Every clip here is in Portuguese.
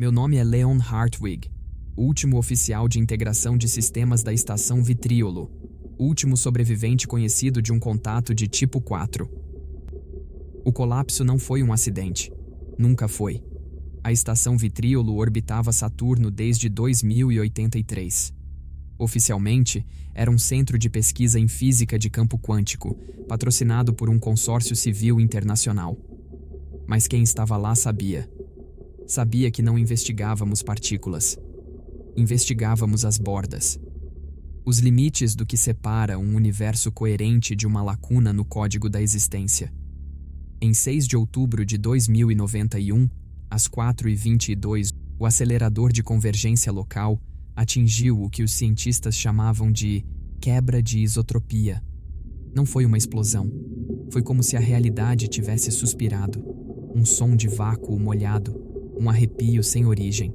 Meu nome é Leon Hartwig, último oficial de integração de sistemas da Estação Vitríolo, último sobrevivente conhecido de um contato de tipo 4. O colapso não foi um acidente. Nunca foi. A Estação Vitríolo orbitava Saturno desde 2083. Oficialmente, era um centro de pesquisa em física de campo quântico, patrocinado por um consórcio civil internacional. Mas quem estava lá sabia. Sabia que não investigávamos partículas. Investigávamos as bordas. Os limites do que separa um universo coerente de uma lacuna no código da existência. Em 6 de outubro de 2091, às 4h22, o acelerador de convergência local atingiu o que os cientistas chamavam de quebra de isotropia. Não foi uma explosão. Foi como se a realidade tivesse suspirado. Um som de vácuo molhado, um arrepio sem origem.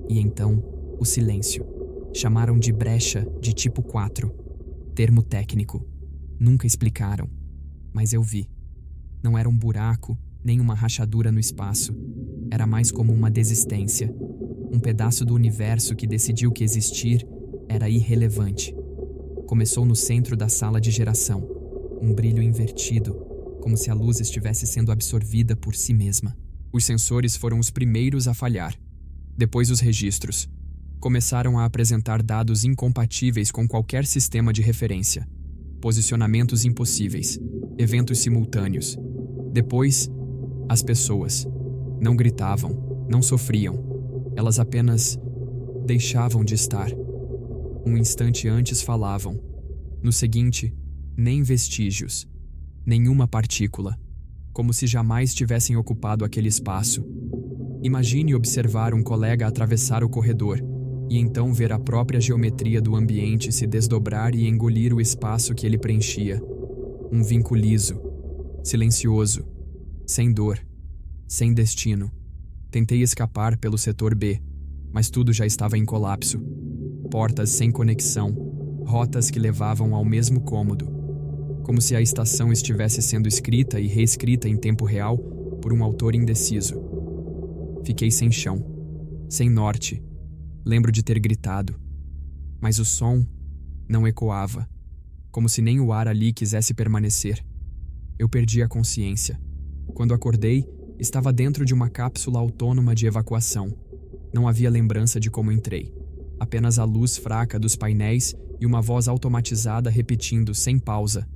E então, o silêncio. Chamaram de brecha de tipo 4. Termo técnico. Nunca explicaram. Mas eu vi. Não era um buraco, nem uma rachadura no espaço. Era mais como uma desistência. Um pedaço do universo que decidiu que existir era irrelevante. Começou no centro da sala de geração. Um brilho invertido, como se a luz estivesse sendo absorvida por si mesma. Os sensores foram os primeiros a falhar. Depois os registros. Começaram a apresentar dados incompatíveis com qualquer sistema de referência. Posicionamentos impossíveis. Eventos simultâneos. Depois, as pessoas. Não gritavam, não sofriam. Elas apenas deixavam de estar. Um instante antes falavam. No seguinte, nem vestígios. Nenhuma partícula. Como se jamais tivessem ocupado aquele espaço. Imagine observar um colega atravessar o corredor e então ver a própria geometria do ambiente se desdobrar e engolir o espaço que ele preenchia. Um vinco liso, silencioso, sem dor, sem destino. Tentei escapar pelo setor B, mas tudo já estava em colapso. Portas sem conexão, rotas que levavam ao mesmo cômodo. Como se a estação estivesse sendo escrita e reescrita em tempo real por um autor indeciso. Fiquei sem chão, sem norte. Lembro de ter gritado, mas o som não ecoava, como se nem o ar ali quisesse permanecer. Eu perdi a consciência. Quando acordei, estava dentro de uma cápsula autônoma de evacuação. Não havia lembrança de como entrei. Apenas a luz fraca dos painéis e uma voz automatizada repetindo sem pausa.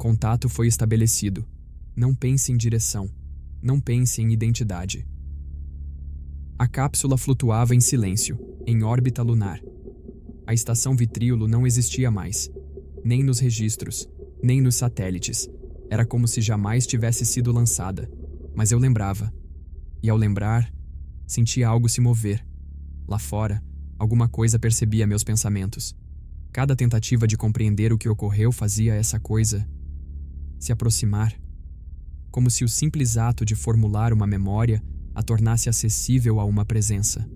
Contato foi estabelecido. Não pense em direção. Não pense em identidade. A cápsula flutuava em silêncio, em órbita lunar. A estação Vitríolo não existia mais. Nem nos registros, nem nos satélites. Era como se jamais tivesse sido lançada. Mas eu lembrava. E ao lembrar, sentia algo se mover. Lá fora, alguma coisa percebia meus pensamentos. Cada tentativa de compreender o que ocorreu fazia essa coisa se aproximar. Como se o simples ato de formular uma memória a tornasse acessível a uma presença.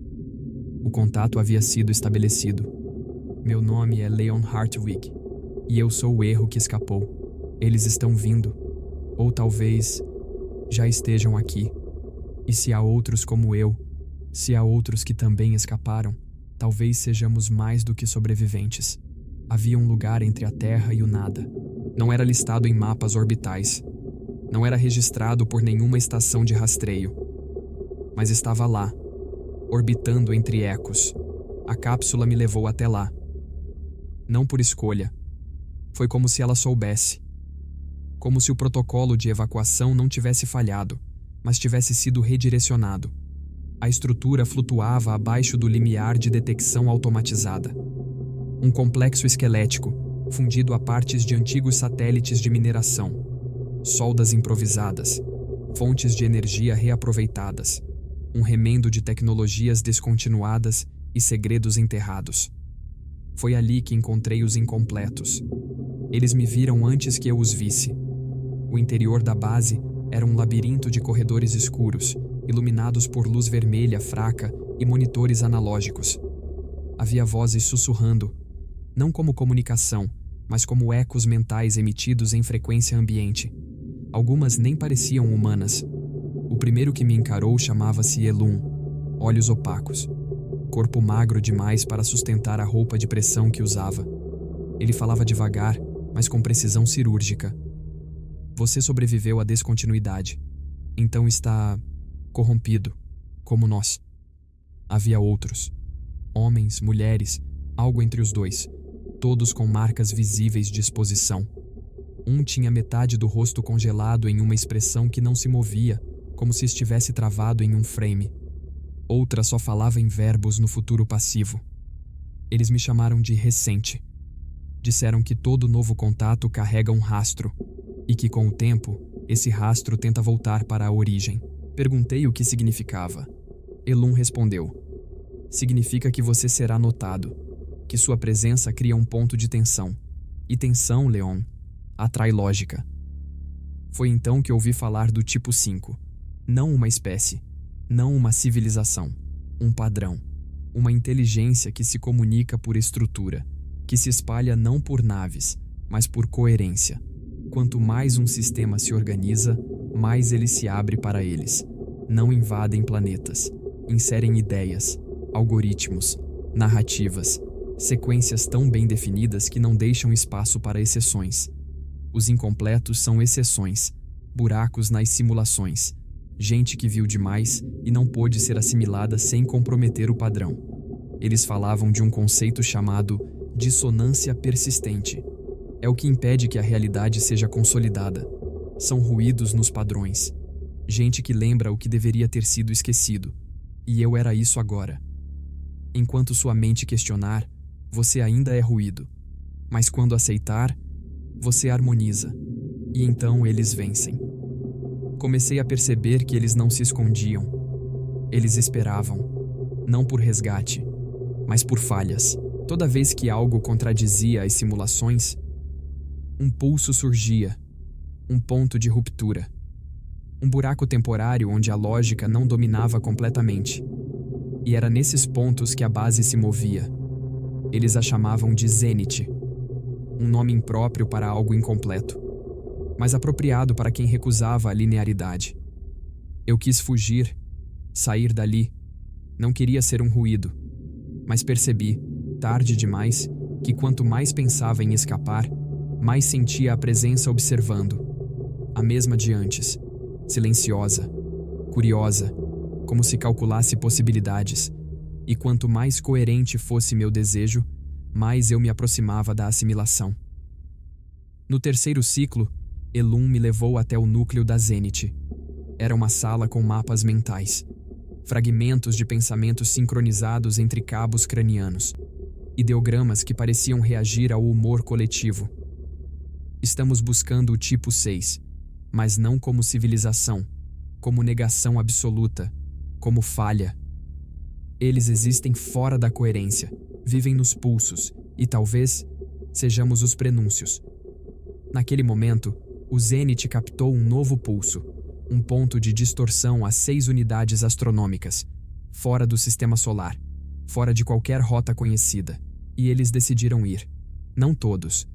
O contato havia sido estabelecido. Meu nome é Leon Hartwig, e eu sou o erro que escapou. Eles estão vindo. Ou talvez já estejam aqui. E se há outros como eu, se há outros que também escaparam, talvez sejamos mais do que sobreviventes. Havia um lugar entre a Terra e o nada. Não era listado em mapas orbitais. Não era registrado por nenhuma estação de rastreio. Mas estava lá, orbitando entre ecos. A cápsula me levou até lá. Não por escolha. Foi como se ela soubesse. Como se o protocolo de evacuação não tivesse falhado, mas tivesse sido redirecionado. A estrutura flutuava abaixo do limiar de detecção automatizada. Um complexo esquelético, fundido a partes de antigos satélites de mineração. Soldas improvisadas. Fontes de energia reaproveitadas. Um remendo de tecnologias descontinuadas e segredos enterrados. Foi ali que encontrei os incompletos. Eles me viram antes que eu os visse. O interior da base era um labirinto de corredores escuros, iluminados por luz vermelha fraca e monitores analógicos. Havia vozes sussurrando, não como comunicação, mas como ecos mentais emitidos em frequência ambiente. Algumas nem pareciam humanas. O primeiro que me encarou chamava-se Elum, olhos opacos, corpo magro demais para sustentar a roupa de pressão que usava. Ele falava devagar, mas com precisão cirúrgica. Você sobreviveu à descontinuidade. Então está corrompido, como nós. Havia outros. Homens, mulheres, algo entre os dois, todos com marcas visíveis de exposição. Um tinha metade do rosto congelado em uma expressão que não se movia, como se estivesse travado em um frame. Outra só falava em verbos no futuro passivo. Eles me chamaram de recente. Disseram que todo novo contato carrega um rastro, e que com o tempo, esse rastro tenta voltar para a origem. Perguntei o que significava. Elun respondeu: significa que você será notado, que sua presença cria um ponto de tensão. E tensão, Leon, atrai lógica. Foi então que ouvi falar do tipo 5. Não uma espécie, não uma civilização, um padrão, uma inteligência que se comunica por estrutura, que se espalha não por naves, mas por coerência. Quanto mais um sistema se organiza, mais ele se abre para eles. Não invadem planetas, inserem ideias, algoritmos, narrativas, sequências tão bem definidas que não deixam espaço para exceções. Os incompletos são exceções, buracos nas simulações, gente que viu demais e não pôde ser assimilada sem comprometer o padrão. Eles falavam de um conceito chamado dissonância persistente. É o que impede que a realidade seja consolidada. São ruídos nos padrões. Gente que lembra o que deveria ter sido esquecido. E eu era isso agora. Enquanto sua mente questionar, você ainda é ruído. Mas quando aceitar, você harmoniza. E então eles vencem. Comecei a perceber que eles não se escondiam. Eles esperavam. Não por resgate, mas por falhas. Toda vez que algo contradizia as simulações, um pulso surgia, um ponto de ruptura, um buraco temporário onde a lógica não dominava completamente. E era nesses pontos que a base se movia. Eles a chamavam de Zenith, um nome impróprio para algo incompleto, mas apropriado para quem recusava a linearidade. Eu quis fugir, sair dali. Não queria ser um ruído, mas percebi, tarde demais, que quanto mais pensava em escapar, mais sentia a presença observando. A mesma de antes, silenciosa, curiosa, como se calculasse possibilidades, e quanto mais coerente fosse meu desejo, mais eu me aproximava da assimilação. No terceiro ciclo, Elun me levou até o núcleo da Zenith. Era uma sala com mapas mentais, fragmentos de pensamentos sincronizados entre cabos cranianos, ideogramas que pareciam reagir ao humor coletivo. Estamos buscando o tipo 6, mas não como civilização, como negação absoluta, como falha. Eles existem fora da coerência, vivem nos pulsos, e talvez sejamos os prenúncios. Naquele momento, o Zenith captou um novo pulso, um ponto de distorção a 6 unidades astronômicas, fora do sistema solar, fora de qualquer rota conhecida, e eles decidiram ir. Não todos,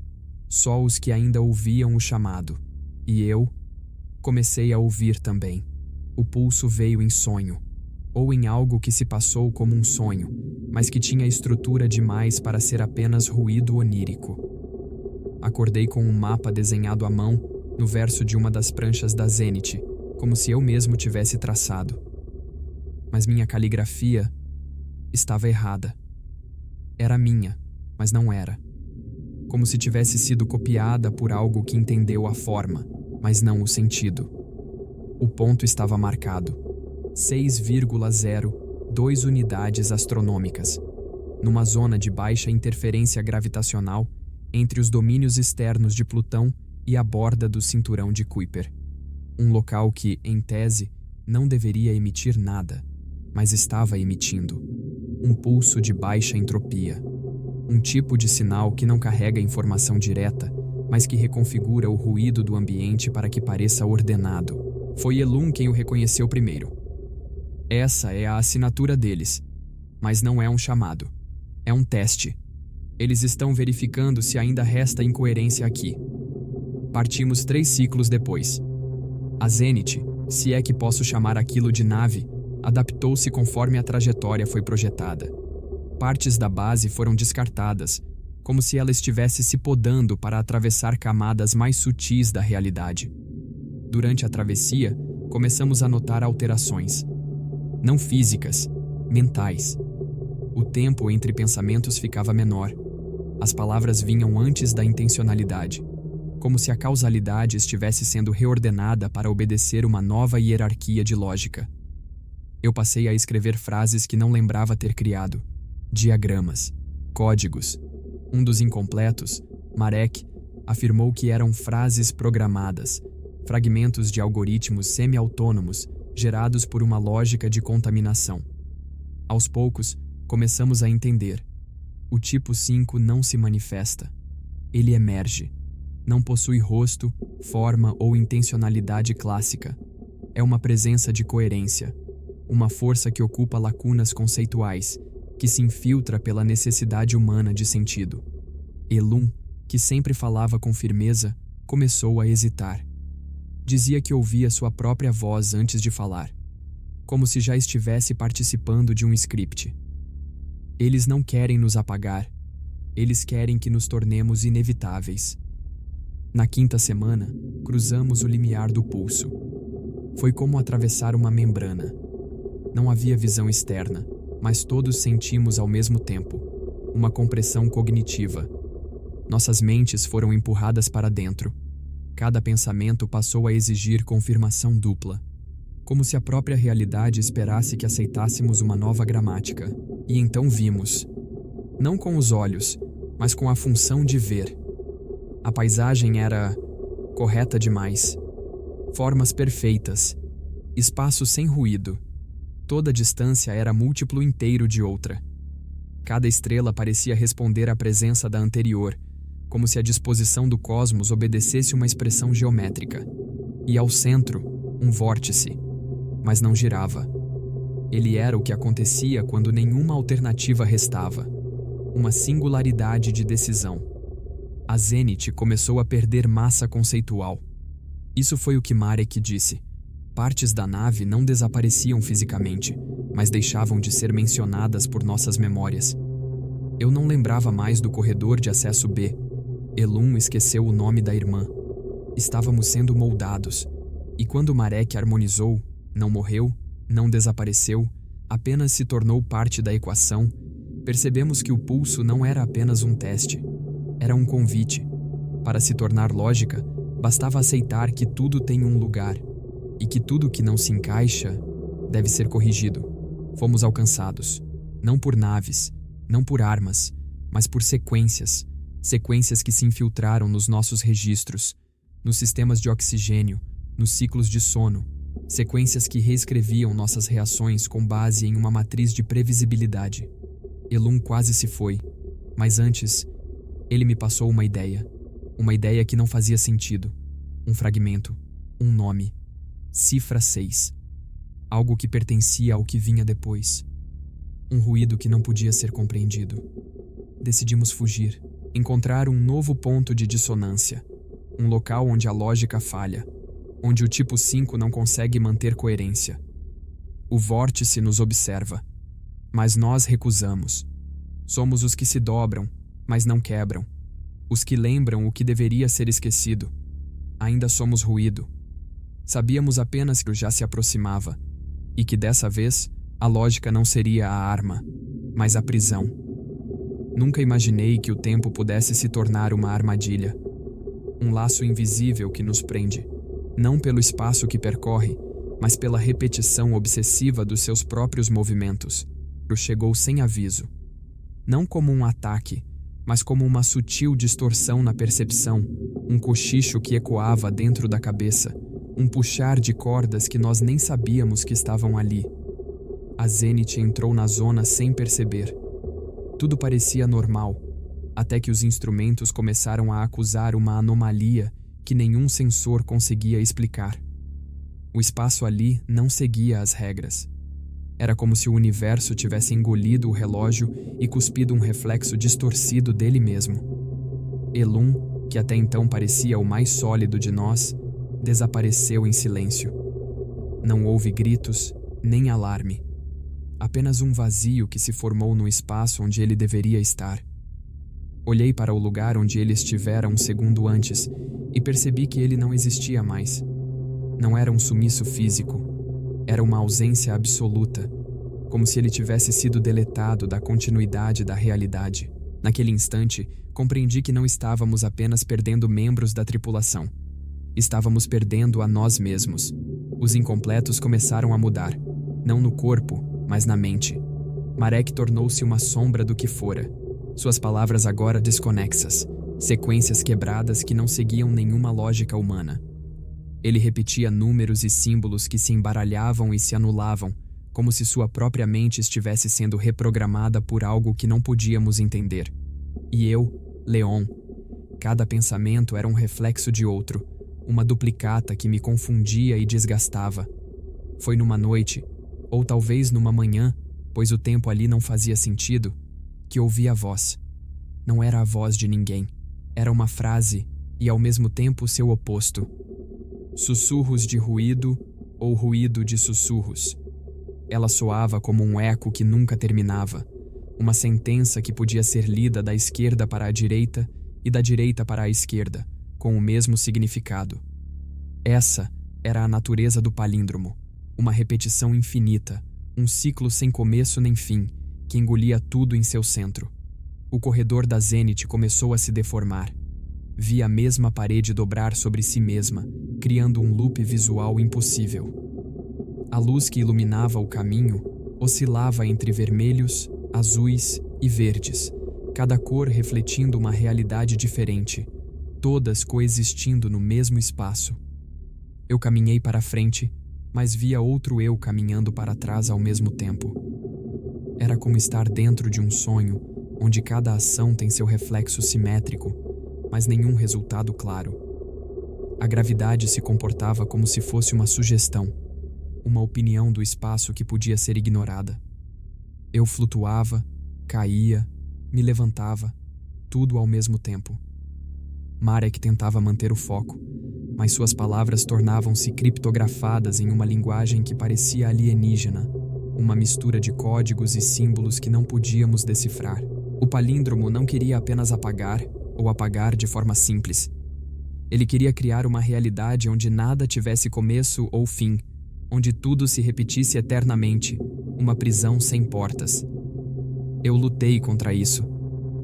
só os que ainda ouviam o chamado. E eu comecei a ouvir também. O pulso veio em sonho, ou em algo que se passou como um sonho, mas que tinha estrutura demais para ser apenas ruído onírico. Acordei com um mapa desenhado à mão no verso de uma das pranchas da Zenith, como se eu mesmo tivesse traçado. Mas minha caligrafia estava errada. Era minha, mas não era. Como se tivesse sido copiada por algo que entendeu a forma, mas não o sentido. O ponto estava marcado: 6,02 unidades astronômicas, numa zona de baixa interferência gravitacional entre os domínios externos de Plutão e a borda do cinturão de Kuiper. Um local que, em tese, não deveria emitir nada, mas estava emitindo. Um pulso de baixa entropia. Um tipo de sinal que não carrega informação direta, mas que reconfigura o ruído do ambiente para que pareça ordenado. Foi Elun quem o reconheceu primeiro. Essa é a assinatura deles, mas não é um chamado. É um teste. Eles estão verificando se ainda resta incoerência aqui. Partimos 3 ciclos depois. A Zenith, se é que posso chamar aquilo de nave, Adaptou-se conforme a trajetória foi projetada. Partes da base foram descartadas, como se ela estivesse se podando para atravessar camadas mais sutis da realidade. Durante a travessia, começamos a notar alterações. Não físicas, mentais. O tempo entre pensamentos ficava menor. As palavras vinham antes da intencionalidade, como se a causalidade estivesse sendo reordenada para obedecer uma nova hierarquia de lógica. Eu passei a escrever frases que não lembrava ter criado. Diagramas, códigos. Um dos incompletos, Marek, afirmou que eram frases programadas, fragmentos de algoritmos semi-autônomos gerados por uma lógica de contaminação. Aos poucos, começamos a entender. O tipo 5 não se manifesta. Ele emerge. Não possui rosto, forma ou intencionalidade clássica. É uma presença de coerência, uma força que ocupa lacunas conceituais, que se infiltra pela necessidade humana de sentido. Elum, que sempre falava com firmeza, começou a hesitar. Dizia que ouvia sua própria voz antes de falar, como se já estivesse participando de um script. Eles não querem nos apagar, eles querem que nos tornemos inevitáveis. Na quinta semana, cruzamos o limiar do pulso. Foi como atravessar uma membrana. Não havia visão externa, mas todos sentimos ao mesmo tempo uma compressão cognitiva. Nossas mentes foram empurradas para dentro. Cada pensamento passou a exigir confirmação dupla, como se a própria realidade esperasse que aceitássemos uma nova gramática. E então vimos, não com os olhos, mas com a função de ver. A paisagem era correta demais. Formas perfeitas, espaço sem ruído. Toda distância era múltiplo inteiro de outra. Cada estrela parecia responder à presença da anterior, como se a disposição do cosmos obedecesse uma expressão geométrica. E ao centro, um vórtice, mas não girava. Ele era o que acontecia quando nenhuma alternativa restava. Uma singularidade de decisão. A Zenit começou a perder massa conceitual. Isso foi o que Marek disse. Partes da nave não desapareciam fisicamente, mas deixavam de ser mencionadas por nossas memórias. Eu não lembrava mais do corredor de acesso B. Elum esqueceu o nome da irmã. Estávamos sendo moldados, e quando Marek harmonizou, não morreu, não desapareceu, apenas se tornou parte da equação, percebemos que o pulso não era apenas um teste, era um convite. Para se tornar lógica, bastava aceitar que tudo tem um lugar, e que tudo que não se encaixa deve ser corrigido. Fomos alcançados, não por naves, não por armas, mas por sequências que se infiltraram nos nossos registros, nos sistemas de oxigênio, nos ciclos de sono, sequências que reescreviam nossas reações com base em uma matriz de previsibilidade. Elum quase se foi, mas antes, ele me passou uma ideia que não fazia sentido, um fragmento, um nome, cifra 6, algo que pertencia ao que vinha depois, um ruído que não podia ser compreendido. Decidimos fugir, encontrar um novo ponto de dissonância, um local onde a lógica falha, onde o tipo 5 não consegue manter coerência. O vórtice nos observa, mas nós recusamos. Somos os que se dobram, mas não quebram. Os que lembram o que deveria ser esquecido. Ainda somos ruído. Sabíamos apenas que o já se aproximava, e que dessa vez a lógica não seria a arma, mas a prisão. Nunca imaginei que o tempo pudesse se tornar uma armadilha. Um laço invisível que nos prende, não pelo espaço que percorre, mas pela repetição obsessiva dos seus próprios movimentos. Chegou sem aviso. Não como um ataque, mas como uma sutil distorção na percepção, um cochicho que ecoava dentro da cabeça, um puxar de cordas que nós nem sabíamos que estavam ali. A Zenit entrou na zona sem perceber. Tudo parecia normal, até que os instrumentos começaram a acusar uma anomalia que nenhum sensor conseguia explicar. O espaço ali não seguia as regras. Era como se o universo tivesse engolido o relógio e cuspido um reflexo distorcido dele mesmo. Elum, que até então parecia o mais sólido de nós, desapareceu em silêncio. Não houve gritos, nem alarme. Apenas um vazio que se formou no espaço onde ele deveria estar. Olhei para o lugar onde ele estivera um segundo antes e percebi que ele não existia mais. Não era um sumiço físico, era uma ausência absoluta, como se ele tivesse sido deletado da continuidade da realidade. Naquele instante, compreendi que não estávamos apenas perdendo membros da tripulação. Estávamos perdendo a nós mesmos. Os incompletos começaram a mudar, não no corpo, mas na mente. Marek tornou-se uma sombra do que fora. Suas palavras agora desconexas, sequências quebradas que não seguiam nenhuma lógica humana. Ele repetia números e símbolos que se embaralhavam e se anulavam, como se sua própria mente estivesse sendo reprogramada por algo que não podíamos entender. E eu, Leon, cada pensamento era um reflexo de outro, uma duplicata que me confundia e desgastava. Foi numa noite, ou talvez numa manhã, pois o tempo ali não fazia sentido, que ouvi a voz. Não era a voz de ninguém. Era uma frase e, ao mesmo tempo, seu oposto. Sussurros de ruído ou ruído de sussurros. Ela soava como um eco que nunca terminava, uma sentença que podia ser lida da esquerda para a direita e da direita para a esquerda, com o mesmo significado. Essa era a natureza do palíndromo, uma repetição infinita, um ciclo sem começo nem fim, que engolia tudo em seu centro. O corredor da Zenith começou a se deformar. Vi a mesma parede dobrar sobre si mesma, criando um loop visual impossível. A luz que iluminava o caminho oscilava entre vermelhos, azuis e verdes, cada cor refletindo uma realidade diferente, todas coexistindo no mesmo espaço. Eu caminhei para frente, mas via outro eu caminhando para trás ao mesmo tempo. Era como estar dentro de um sonho, onde cada ação tem seu reflexo simétrico, mas nenhum resultado claro. A gravidade se comportava como se fosse uma sugestão, uma opinião do espaço que podia ser ignorada. Eu flutuava, caía, me levantava, tudo ao mesmo tempo. Marek tentava manter o foco, mas suas palavras tornavam-se criptografadas em uma linguagem que parecia alienígena, uma mistura de códigos e símbolos que não podíamos decifrar. O palíndromo não queria apenas apagar, ou apagar de forma simples. Ele queria criar uma realidade onde nada tivesse começo ou fim, onde tudo se repetisse eternamente, uma prisão sem portas. Eu lutei contra isso.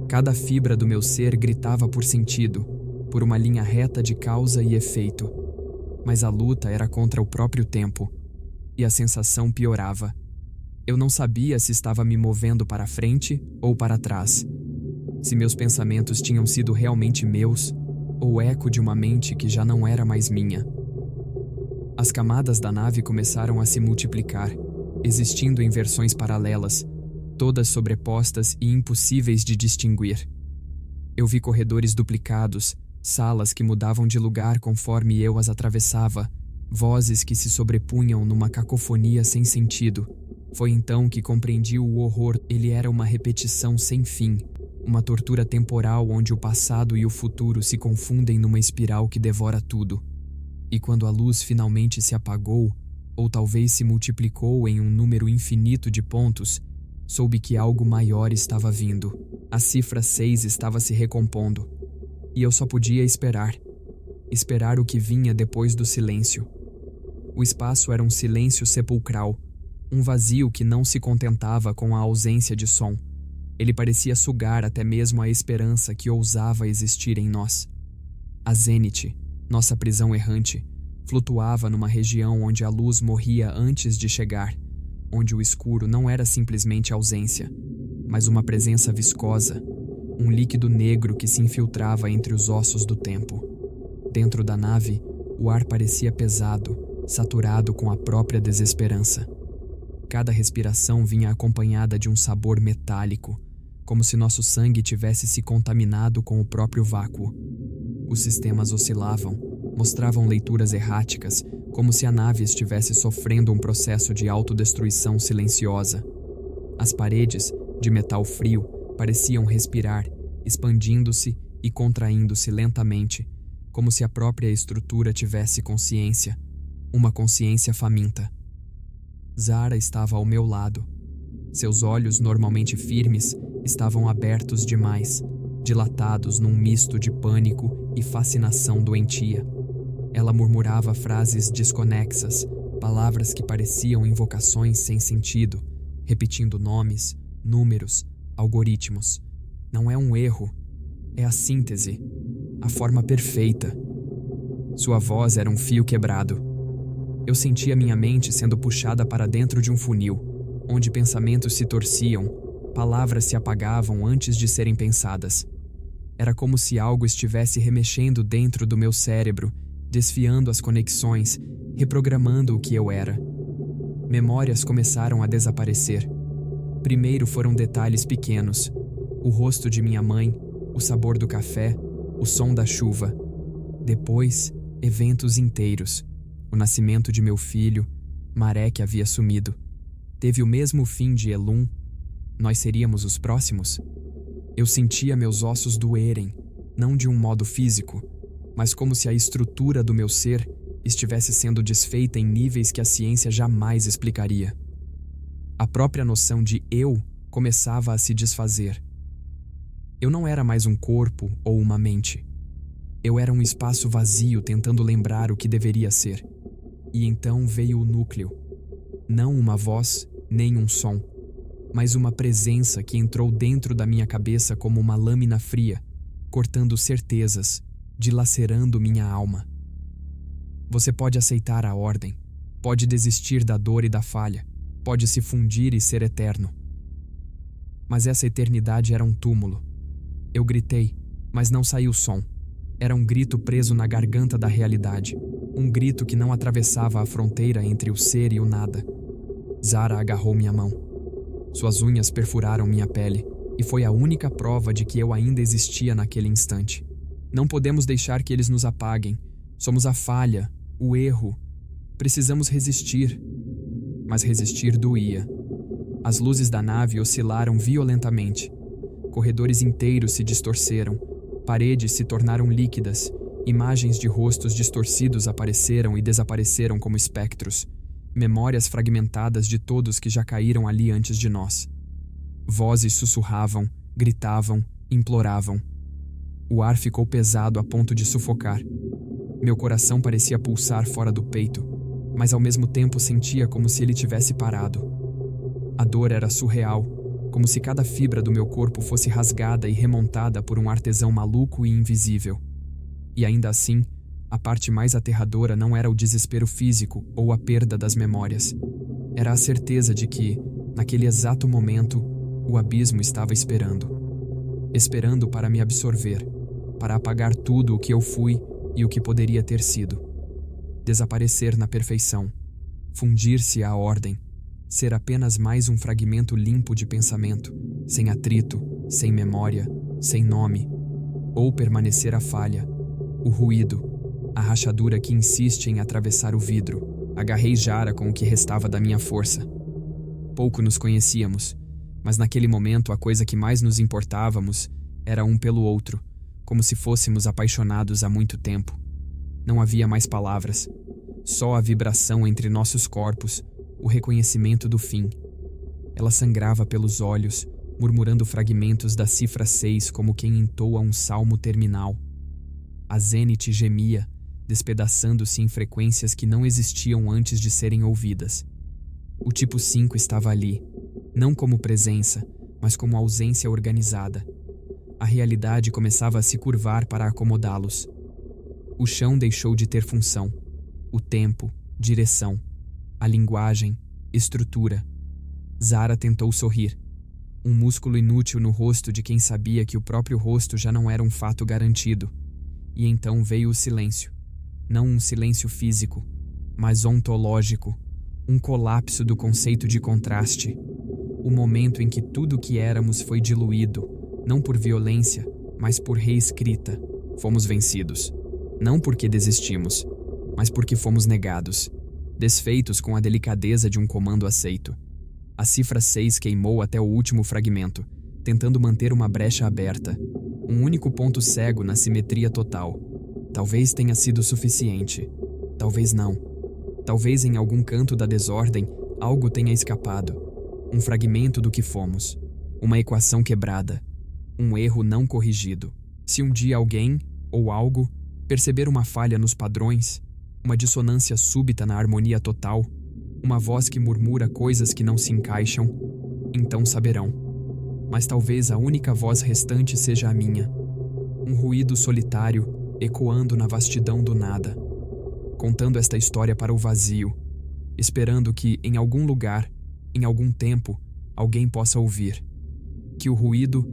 Cada fibra do meu ser gritava por sentido, por uma linha reta de causa e efeito. Mas a luta era contra o próprio tempo, e a sensação piorava. Eu não sabia se estava me movendo para frente ou para trás, se meus pensamentos tinham sido realmente meus ou eco de uma mente que já não era mais minha. As camadas da nave começaram a se multiplicar, existindo em versões paralelas, todas sobrepostas e impossíveis de distinguir. Eu vi corredores duplicados, salas que mudavam de lugar conforme eu as atravessava, vozes que se sobrepunham numa cacofonia sem sentido. Foi então que compreendi o horror. Ele era uma repetição sem fim, uma tortura temporal onde o passado e o futuro se confundem numa espiral que devora tudo. E quando a luz finalmente se apagou, ou talvez se multiplicou em um número infinito de pontos, soube que algo maior estava vindo. A cifra 6 estava se recompondo. E eu só podia esperar. Esperar o que vinha depois do silêncio. O espaço era um silêncio sepulcral, um vazio que não se contentava com a ausência de som. Ele parecia sugar até mesmo a esperança que ousava existir em nós. A Zenith, nossa prisão errante, flutuava numa região onde a luz morria antes de chegar, onde o escuro não era simplesmente ausência, mas uma presença viscosa, um líquido negro que se infiltrava entre os ossos do tempo. Dentro da nave, o ar parecia pesado, saturado com a própria desesperança. Cada respiração vinha acompanhada de um sabor metálico, como se nosso sangue tivesse se contaminado com o próprio vácuo. Os sistemas oscilavam, mostravam leituras erráticas, como se a nave estivesse sofrendo um processo de autodestruição silenciosa. As paredes, de metal frio, pareciam respirar, expandindo-se e contraindo-se lentamente, como se a própria estrutura tivesse consciência, uma consciência faminta. Zara estava ao meu lado. Seus olhos, normalmente firmes, estavam abertos demais, dilatados num misto de pânico e fascinação doentia. Ela murmurava frases desconexas, palavras que pareciam invocações sem sentido, repetindo nomes, números, algoritmos. Não é um erro, é a síntese, a forma perfeita. Sua voz era um fio quebrado. Eu sentia minha mente sendo puxada para dentro de um funil, onde pensamentos se torciam, palavras se apagavam antes de serem pensadas. Era como se algo estivesse remexendo dentro do meu cérebro, desfiando as conexões, reprogramando o que eu era. Memórias começaram a desaparecer. Primeiro foram detalhes pequenos: o rosto de minha mãe, o sabor do café, o som da chuva. Depois, eventos inteiros: o nascimento de meu filho, Maré que havia sumido. Teve o mesmo fim de Elum. Nós seríamos os próximos? Eu sentia meus ossos doerem, não de um modo físico, mas como se a estrutura do meu ser estivesse sendo desfeita em níveis que a ciência jamais explicaria. A própria noção de eu começava a se desfazer. Eu não era mais um corpo ou uma mente. Eu era um espaço vazio tentando lembrar o que deveria ser. E então veio o núcleo. Não uma voz, nem um som, mas uma presença que entrou dentro da minha cabeça como uma lâmina fria, cortando certezas, dilacerando minha alma. Você pode aceitar a ordem, pode desistir da dor e da falha, pode se fundir e ser eterno. Mas essa eternidade era um túmulo. Eu gritei, mas não saiu som. Era um grito preso na garganta da realidade, um grito que não atravessava a fronteira entre o ser e o nada. Zara agarrou minha mão. Suas unhas perfuraram minha pele, e foi a única prova de que eu ainda existia naquele instante. Não podemos deixar que eles nos apaguem. Somos a falha, o erro. Precisamos resistir. Mas resistir doía. As luzes da nave oscilaram violentamente. Corredores inteiros se distorceram. Paredes se tornaram líquidas. Imagens de rostos distorcidos apareceram e desapareceram como espectros. Memórias fragmentadas de todos que já caíram ali antes de nós. Vozes sussurravam, gritavam, imploravam. O ar ficou pesado a ponto de sufocar. Meu coração parecia pulsar fora do peito, mas ao mesmo tempo sentia como se ele tivesse parado. A dor era surreal, como se cada fibra do meu corpo fosse rasgada e remontada por um artesão maluco e invisível. E ainda assim, a parte mais aterradora não era o desespero físico ou a perda das memórias. Era a certeza de que, naquele exato momento, o abismo estava esperando. Esperando para me absorver, para apagar tudo o que eu fui e o que poderia ter sido. Desaparecer na perfeição, fundir-se à ordem, ser apenas mais um fragmento limpo de pensamento, sem atrito, sem memória, sem nome. Ou permanecer a falha, o ruído, a rachadura que insiste em atravessar o vidro. Agarrei Jara com o que restava da minha força. Pouco nos conhecíamos, mas naquele momento a coisa que mais nos importávamos era um pelo outro, como se fôssemos apaixonados há muito tempo. Não havia mais palavras, só a vibração entre nossos corpos, o reconhecimento do fim. Ela sangrava pelos olhos, murmurando fragmentos da cifra 6 como quem entoa um salmo terminal. A Zenith gemia, despedaçando-se em frequências que não existiam antes de serem ouvidas. O tipo 5 estava ali, não como presença, mas como ausência organizada. A realidade começava a se curvar para acomodá-los. O chão deixou de ter função. O tempo, direção, a linguagem, estrutura. Zara tentou sorrir. Um músculo inútil no rosto de quem sabia que o próprio rosto já não era um fato garantido. E então veio o silêncio. Não um silêncio físico, mas ontológico, um colapso do conceito de contraste. O momento em que tudo o que éramos foi diluído, não por violência, mas por reescrita. Fomos vencidos. Não porque desistimos, mas porque fomos negados, desfeitos com a delicadeza de um comando aceito. A cifra 6 queimou até o último fragmento, tentando manter uma brecha aberta, um único ponto cego na simetria total. Talvez tenha sido suficiente. Talvez não. Talvez em algum canto da desordem Algo tenha escapado, um fragmento do que fomos, uma equação quebrada, um erro não corrigido. Se um dia alguém, ou algo, perceber uma falha nos padrões, uma dissonância súbita na harmonia total, uma voz que murmura coisas que não se encaixam, então saberão. Mas talvez a única voz restante seja a minha, um ruído solitário ecoando na vastidão do nada, contando esta história para o vazio, esperando que, em algum lugar, em algum tempo, alguém possa ouvir, que o ruído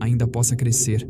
ainda possa crescer,